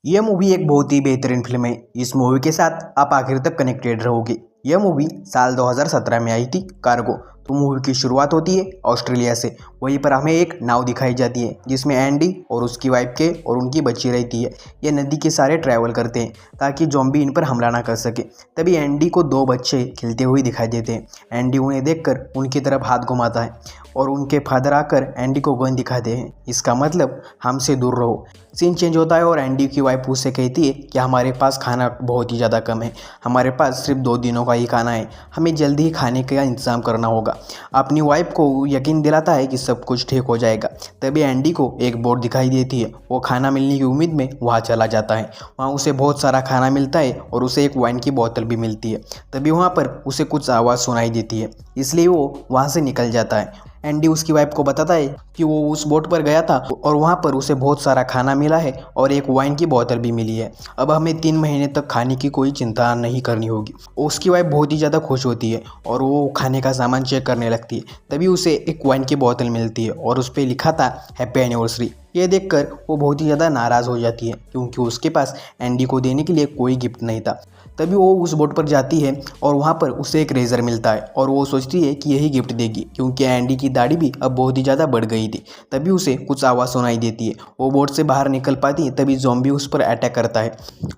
यह मूवी एक बहुत ही बेहतरीन फिल्म है। इस मूवी के साथ आप आखिर तक कनेक्टेड रहोगे। यह मूवी साल 2017 में आई थी, कार्गो। तो मूवी की शुरुआत होती है ऑस्ट्रेलिया से। वहीं पर हमें एक नाव दिखाई जाती है जिसमें एंडी और उसकी वाइफ के और उनकी बच्ची रहती है। ये नदी के सारे ट्रैवल करते हैं ताकि ज़ॉम्बी इन पर हमला ना कर सके। तभी एंडी को दो बच्चे खेलते हुए दिखाई देते हैं। एंडी उन्हें देखकर उनकी तरफ हाथ घुमाता है और उनके फादर आकर एंडी को गन दिखाते हैं। इसका मतलब हमसे दूर रहो। सीन चेंज होता है और एंडी की वाइफ उससे कहती है कि हमारे पास खाना बहुत ही ज़्यादा कम है, हमारे पास सिर्फ 2 दिनों का ही खाना है, हमें जल्दी ही खाने का इंतज़ाम करना होगा। अपनी वाइफ को यकीन दिलाता है कि सब कुछ ठीक हो जाएगा। तभी एंडी को एक बोट दिखाई देती है। वो खाना मिलने की उम्मीद में वहाँ चला जाता है। वहाँ उसे बहुत सारा खाना मिलता है और उसे एक वाइन की बोतल भी मिलती है। तभी वहाँ पर उसे कुछ आवाज़ सुनाई देती है, इसलिए वो वहाँ से निकल जाता है। एंडी उसकी वाइफ को बताता है कि वो उस बोट पर गया था और वहाँ पर उसे बहुत सारा खाना मिला है और एक वाइन की बोतल भी मिली है। अब हमें 3 महीने तक खाने की कोई चिंता नहीं करनी होगी। उसकी वाइफ बहुत ही ज़्यादा खुश होती है और वो खाने का सामान चेक करने लगती है। तभी उसे एक वाइन की बोतल मिलती है और उस पर लिखा था हैप्पी एनिवर्सरी। ये देखकर वो बहुत ही ज़्यादा नाराज़ हो जाती है क्योंकि उसके पास एंडी को देने के लिए कोई गिफ्ट नहीं था। तभी वो उस बोट पर जाती है और वहाँ पर उसे एक रेज़र मिलता है और वो सोचती है कि यही गिफ्ट देगी क्योंकि एंडी की दाढ़ी भी अब बहुत ही ज़्यादा बढ़ गई थी। तभी उसे कुछ आवाज़ सुनाई देती है। वो बोट से बाहर निकल पाती है। तभी ज़ॉम्बी उस पर अटैक करता है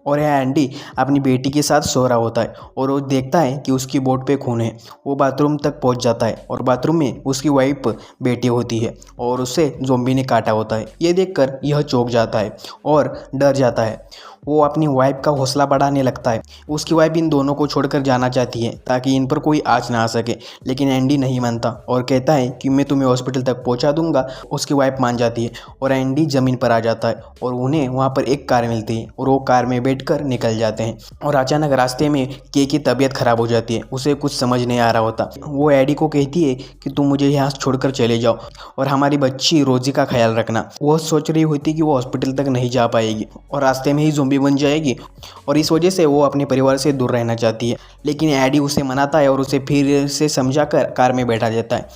और यह एंडी अपनी बेटी के साथ सो रहा होता है और वो देखता है कि उसकी बोट पे खून है। वो बाथरूम तक पहुँच जाता है और बाथरूम में उसकी वाइफ बैठी होती है और उसे ज़ॉम्बी ने काटा होता है। ये देखकर यह चौंक जाता है और डर जाता है। वो अपनी वाइफ का हौसला बढ़ाने लगता है। उसकी वाइफ इन दोनों को छोड़कर जाना चाहती है ताकि इन पर कोई आँच ना आ सके, लेकिन एंडी नहीं मानता और कहता है कि मैं तुम्हें हॉस्पिटल तक पहुंचा दूंगा। उसकी वाइफ मान जाती है और एंडी ज़मीन पर आ जाता है और उन्हें वहां पर एक कार मिलती है और वो कार में बैठकर निकल जाते हैं। और अचानक रास्ते में के की तबीयत खराब हो जाती है। उसे कुछ समझ नहीं आ रहा होता। वो एडी को कहती है कि तुम मुझे यहाँ छोड़कर चले जाओ और हमारी बच्ची रोजी का ख्याल रखना। वो सोच रही होती कि वो हॉस्पिटल तक नहीं जा पाएगी और रास्ते में ही ज़ॉम्बी बन जाएगी और इस वजह से वो अपने परिवार से दूर रहना चाहती है। लेकिन एडी उसे मनाता है और उसे फिर से समझाकर कार में बैठा देता है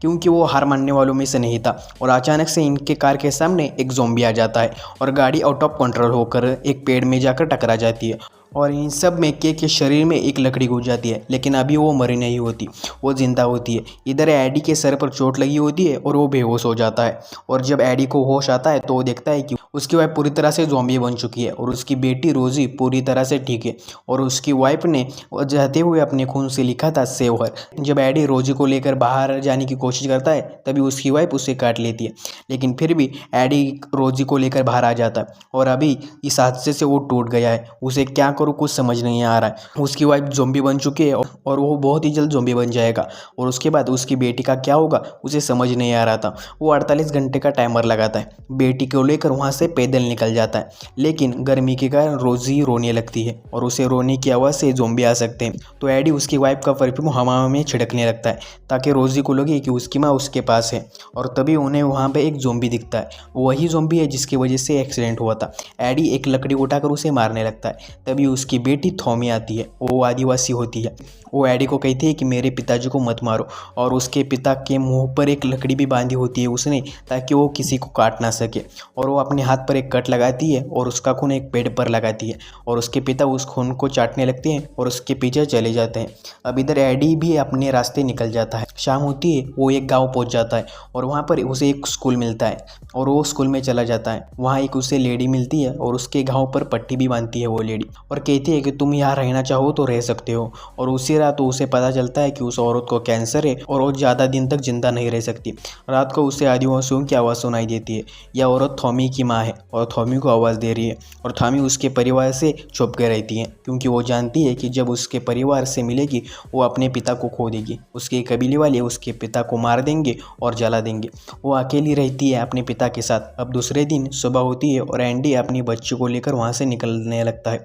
क्योंकि वो हार मानने वालों में से नहीं था। और अचानक से इनके कार के सामने एक ज़ॉम्बी आ जाता है और गाड़ी आउट ऑफ कंट्रोल होकर एक पेड़ में जाकर टकरा जाती है और इन सब में के शरीर में एक लकड़ी घुस जाती है। लेकिन अभी वो मरी नहीं होती, वो जिंदा होती है। इधर एडी के सर पर चोट लगी होती है और वो बेहोश हो जाता है। और जब एडी को होश आता है तो वो देखता है कि उसकी वाइफ पूरी तरह से ज़ॉम्बी बन चुकी है और उसकी बेटी रोजी पूरी तरह से ठीक है। और उसकी वाइफ ने जाते हुए अपने खून से लिखा था सेव हर। जब एडी रोजी को लेकर बाहर जाने की कोशिश करता है तभी उसकी वाइफ उसे काट लेती है, लेकिन फिर भी एडी रोजी को लेकर बाहर आ जाता है। और अभी इस हादसे से वो टूट गया है। उसे क्या कुछ समझ नहीं आ रहा है। उसकी वाइफ ज़ॉम्बी बन चुकी है और वो बहुत ही जल्द ज़ॉम्बी बन जाएगा और उसके बाद उसकी बेटी का क्या होगा उसे समझ नहीं आ रहा था। वो 48 घंटे का टाइमर लगाता है, बेटी को लेकर वहाँ से पैदल निकल जाता है। लेकिन गर्मी के कारण रोजी रोने लगती है और उसे रोने की आवाज़ से ज़ॉम्बी आ सकते हैं। तो एडी उसकी वाइफ का परफ्यूम हवा में छिड़कने लगता है ताकि रोजी को लगे कि उसकी माँ उसके पास है। और तभी उन्हें वहाँ पर एक ज़ॉम्बी दिखता है। वही ज़ॉम्बी है जिसकी वजह से एक्सीडेंट हुआ था। एडी एक लकड़ी उठाकर उसे मारने लगता है। तभी उसकी बेटी थॉमी आती है। वो आदिवासी होती है। वो एडी को कहती है कि मेरे पिताजी को मत मारो और उसके पिता के मुंह पर एक लकड़ी भी बांधी होती है उसने ताकि वो किसी को काट ना सके। और वो अपने हाथ पर एक कट लगाती है और उसका खून एक पेड़ पर लगाती है और उसके पिता उस खून को चाटने लगते हैं और उसके पीछे चले जाते हैं। अब इधर एडी भी अपने रास्ते निकल जाता है। शाम होती है, वो एक गाँव पहुँच जाता है और वहाँ पर उसे एक स्कूल मिलता है और वो स्कूल में चला जाता है। वहाँ एक उसे लेडी मिलती है और उसके घाव पर पट्टी भी बांधती है वो लेडी और कहती है कि तुम यहाँ रहना चाहो तो रह सकते हो। और उसी रात उसे पता चलता है कि उस औरत को कैंसर है और वो ज़्यादा दिन तक जिंदा नहीं रह सकती। रात को उसे आदिवासियों की आवाज़ सुनाई देती है। यह औरत थॉमी की माँ है और थॉमी को आवाज़ दे रही है। और थॉमी उसके परिवार से छुप के रहती है क्योंकि वो जानती है कि जब उसके परिवार से मिलेगी वो अपने पिता को खो देगी। उसके कबीले वाले उसके पिता को मार देंगे और जला देंगे। वो अकेली रहती है अपने पिता के साथ। अब दूसरे दिन सुबह होती है और एंडी अपनी बच्ची को लेकर वहाँ से निकलने लगता है।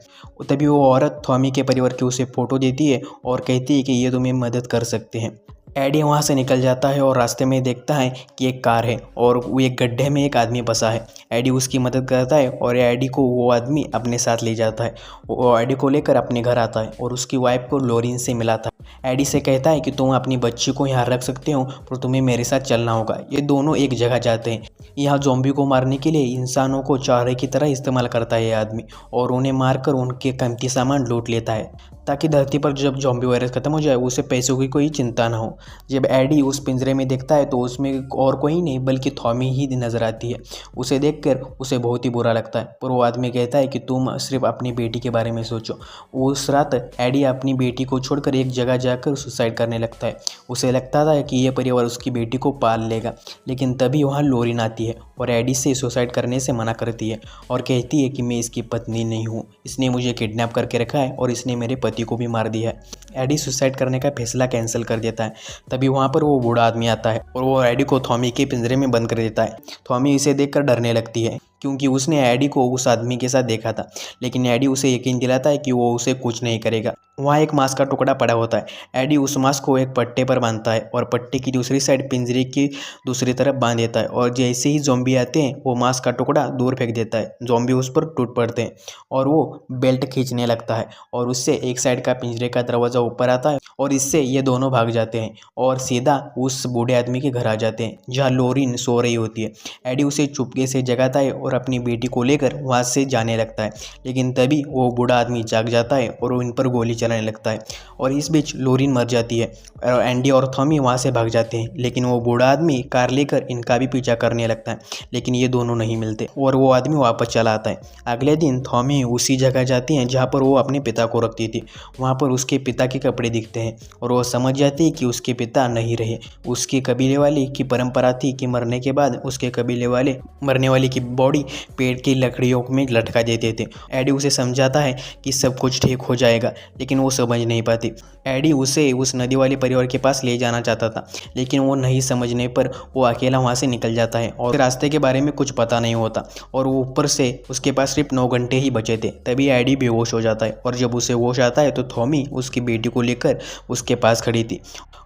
तभी वो औरत थॉमी के परिवार की उसे फ़ोटो देती है और कहती है कि ये तुम्हें मदद कर सकते हैं। एडी वहाँ से निकल जाता है और रास्ते में देखता है कि एक कार है और वो एक गड्ढे में एक आदमी फंसा है। एडी उसकी मदद करता है और एडी को वो आदमी अपने साथ ले जाता है। वो एडी को लेकर अपने घर आता है और उसकी वाइफ को लोरिन से मिलाता है। एडी से कहता है कि तुम अपनी बच्ची को यहाँ रख सकते हो पर तुम्हें मेरे साथ चलना होगा। ये दोनों एक जगह जाते हैं। यहाँ ज़ॉम्बी को मारने के लिए इंसानों को चारे की तरह इस्तेमाल करता है ये आदमी और उन्हें मारकर उनके कीमती सामान लूट लेता है ताकि धरती पर जब ज़ॉम्बी वायरस खत्म हो जाए उसे पैसों की कोई चिंता ना हो। जब एडी उस पिंजरे में देखता है तो उसमें और कोई नहीं बल्कि थॉमी ही नज़र आती है। उसे देखकर उसे बहुत ही बुरा लगता है पर वो आदमी कहता है कि तुम सिर्फ अपनी बेटी के बारे में सोचो। उस रात एडी अपनी बेटी को छोड़कर एक जगह जाकर सुसाइड करने लगता है। उसे लगता था कि यह परिवार उसकी बेटी को पाल लेगा, लेकिन तभी वहाँ लोरिन आती है और एडी से सुसाइड करने से मना करती है और कहती है कि मैं इसकी पत्नी नहीं हूँ, इसने मुझे किडनैप करके रखा है और इसने मेरे पति को भी मार दिया है। एडी सुसाइड करने का फैसला कैंसिल कर देता है। तभी वहाँ पर वो बूढ़ा आदमी आता है और वो एडी को थॉमी के पिंजरे में बंद कर देता है। थॉमी इसे देखकर डरने लगती है क्योंकि उसने एडी को उस आदमी के साथ देखा था, लेकिन एडी उसे यकीन दिलाता है कि वो उसे कुछ नहीं करेगा। वहाँ एक मांस का टुकड़ा पड़ा होता है। एडी उस मांस को एक पट्टे पर बांधता है और पट्टे की दूसरी साइड पिंजरे की दूसरी तरफ बांध देता है और जैसे ही ज़ॉम्बी आते हैं वो मांस का टुकड़ा दूर फेंक देता है। ज़ॉम्बी उस पर टूट पड़ते हैं और वो बेल्ट खींचने लगता है और उससे एक साइड का पिंजरे का दरवाज़ा ऊपर आता है और इससे ये दोनों भाग जाते हैं और सीधा उस बूढ़े आदमी के घर आ जाते हैं जहाँ लोरिन सो रही होती है। एडी उसे चुपके से जगाता है और अपनी बेटी को लेकर वहाँ से जाने लगता है, लेकिन तभी वो बूढ़ा आदमी जाग जाता है और वो इन पर गोली चलाने लगता है और इस बीच लोरिन मर जाती है और एंडी और थॉमी वहाँ से भाग जाते हैं। लेकिन वो बूढ़ा आदमी कार लेकर इनका भी पीछा करने लगता है, लेकिन ये दोनों नहीं मिलते और वो आदमी वापस चला आता है। अगले दिन थॉमी उसी जगह जाती हैं जहाँ पर वो अपने पिता को रखती थी। वहाँ पर उसके पिता के कपड़े दिखते हैं और वो समझ जाती है कि उसके पिता नहीं रहे। उसके कबीले वाले की परंपरा थी कि मरने के बाद उसके कबीले वाले मरने वाले की बॉडी पेड़ की लकड़ियों में लटका देते थे। एडी उसे समझाता है कि सब कुछ ठीक हो जाएगा, लेकिन वो समझ नहीं पाती। एडी उसे उस नदी वाले परिवार के पास ले जाना चाहता था, लेकिन वो नहीं समझने पर वो अकेला वहाँ से निकल जाता है और रास्ते के बारे में कुछ पता नहीं होता और वो ऊपर से उसके पास सिर्फ 9 घंटे ही बचे थे। तभी एडी बेहोश हो जाता है और जब उसे होश आता है तो थॉमी उसकी बेटी को लेकर उसके पास खड़ी थी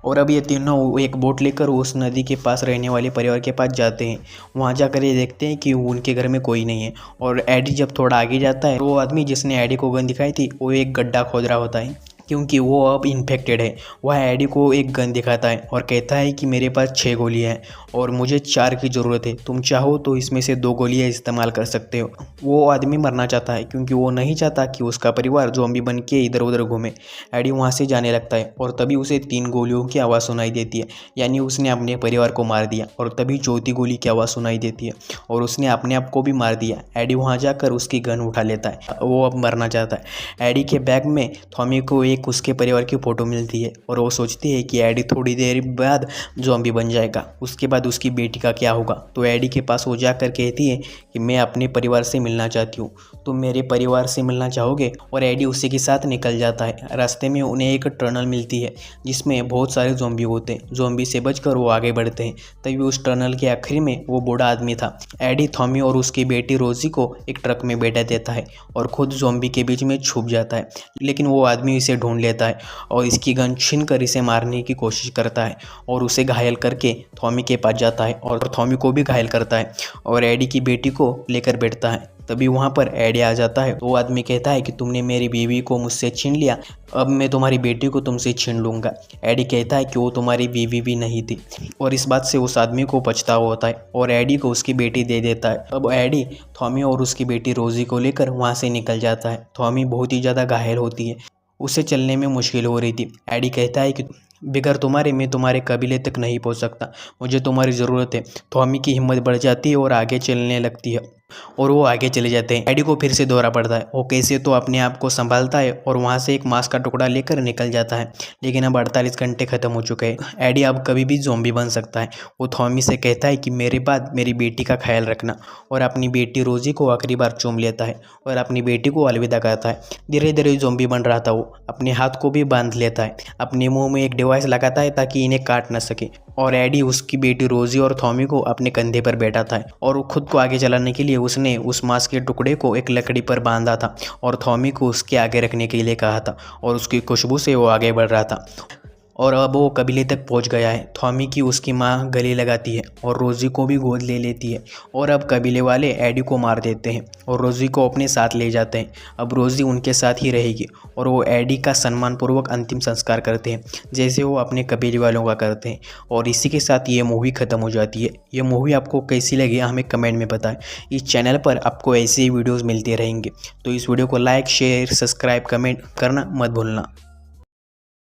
और अब ये तीनों एक बोट लेकर उस नदी के पास रहने वाले परिवार के पास जाते हैं। वहाँ जाकर ये देखते हैं कि उनके घर में कोई नहीं है और एडी जब थोड़ा आगे जाता है तो वो आदमी जिसने एडी को गन दिखाई थी वो एक गड्ढा खोद रहा होता है क्योंकि वो अब इन्फेक्टेड है। वह एडी को एक गन दिखाता है और कहता है कि मेरे पास 6 गोलियां हैं और मुझे 4 की ज़रूरत है, तुम चाहो तो इसमें से 2 गोलियां इस्तेमाल कर सकते हो। वो आदमी मरना चाहता है क्योंकि वो नहीं चाहता कि उसका परिवार ज़ॉम्बी बन के इधर उधर घूमे। एडी वहाँ से जाने लगता है और तभी उसे 3 गोलियों की आवाज़ सुनाई देती है, यानी उसने अपने परिवार को मार दिया। और तभी चौथी गोली की आवाज़ सुनाई देती है और उसने अपने आप को भी मार दिया। एडी वहाँ जाकर उसकी गन उठा लेता है, वो अब मरना चाहता है। एडी के बैग में थॉमी को एक उसके परिवार की फ़ोटो मिलती है और वो सोचती है कि एडी थोड़ी देर बाद ज़ॉम्बी बन जाएगा, उसके बाद उसकी बेटी का क्या होगा। तो एडी के पास वो जाकर कहती है कि मैं अपने परिवार से मिलना चाहती हूँ, तुम मेरे परिवार से मिलना चाहोगे। और एडी उसी के साथ निकल जाता है। रास्ते में उन्हें एक टनल मिलती है जिसमें बहुत सारे ज़ॉम्बी होते हैं। ज़ॉम्बी से बचकर वो आगे बढ़ते हैं। तभी उस टनल के आखिर में वो बूढ़ा आदमी था। एडी थॉमी और उसकी बेटी रोजी को एक ट्रक में बैठा देता है और खुद ज़ॉम्बी के बीच में छुप जाता है, लेकिन वो आदमी इसे ढूंढ लेता है और इसकी गन छीन कर इसे मारने की कोशिश करता है और उसे घायल करके थॉमी के पास जाता है और थॉमी को भी घायल करता है और एडी की बेटी को लेकर बैठता है। तभी वहाँ पर एडी आ जाता है। वो आदमी कहता है कि तुमने मेरी बीवी को मुझसे छीन लिया, अब मैं तुम्हारी बेटी को तुमसे छीन लूँगा। एडी कहता है कि वो तुम्हारी बीवी भी नहीं थी और इस बात से उस आदमी को पछतावा होता है और एडी को उसकी बेटी दे देता है। अब एडी थॉमी और उसकी बेटी रोजी को लेकर वहाँ से निकल जाता है। थॉमी बहुत ही ज़्यादा घायल होती है, उसे चलने में मुश्किल हो रही थी। एडी कहता है कि बगैर तुम्हारे मैं तुम्हारे कबीले तक नहीं पहुंच सकता, मुझे तुम्हारी ज़रूरत है। थॉमी की हिम्मत बढ़ जाती है और आगे चलने लगती है और वो आगे चले जाते हैं। एडी को फिर से दौरा पड़ता है। वो कैसे तो अपने आप को संभालता है और वहाँ से एक मांस का टुकड़ा लेकर निकल जाता है, लेकिन अब 48 घंटे खत्म हो चुके हैं। एडी अब कभी भी ज़ॉम्बी बन सकता है। वो थॉमी से कहता है कि मेरे बाद मेरी बेटी का ख्याल रखना और अपनी बेटी रोजी को आखिरी बार चूम लेता है और अपनी बेटी को अलविदा कहता है। धीरे धीरे ज़ॉम्बी बन रहा था। वो अपने हाथ को भी बांध लेता है, अपने मुंह में एक डिवाइस लगाता है ताकि इन्हें काट न सके। और एडी उसकी बेटी रोजी और थॉमी को अपने कंधे पर बैठा था और खुद को आगे चलाने के लिए उसने उस मांस के टुकड़े को एक लकड़ी पर बांधा था और थॉमी को उसके आगे रखने के लिए कहा था और उसकी खुशबू से वो आगे बढ़ रहा था। और अब वो कबीले तक पहुंच गया है। थॉमी की उसकी माँ गले लगाती है और रोजी को भी गोद ले लेती है और अब कबीले वाले एडी को मार देते हैं और रोजी को अपने साथ ले जाते हैं। अब रोजी उनके साथ ही रहेगी और वो एडी का सम्मानपूर्वक अंतिम संस्कार करते हैं जैसे वो अपने कबीले वालों का करते हैं। और इसी के साथ ये मूवी ख़त्म हो जाती है। ये मूवी आपको कैसी लगी हमें कमेंट में बताएं। इस चैनल पर आपको ऐसे ही वीडियोज़ मिलते रहेंगे, तो इस वीडियो को लाइक शेयर सब्सक्राइब कमेंट करना मत भूलना।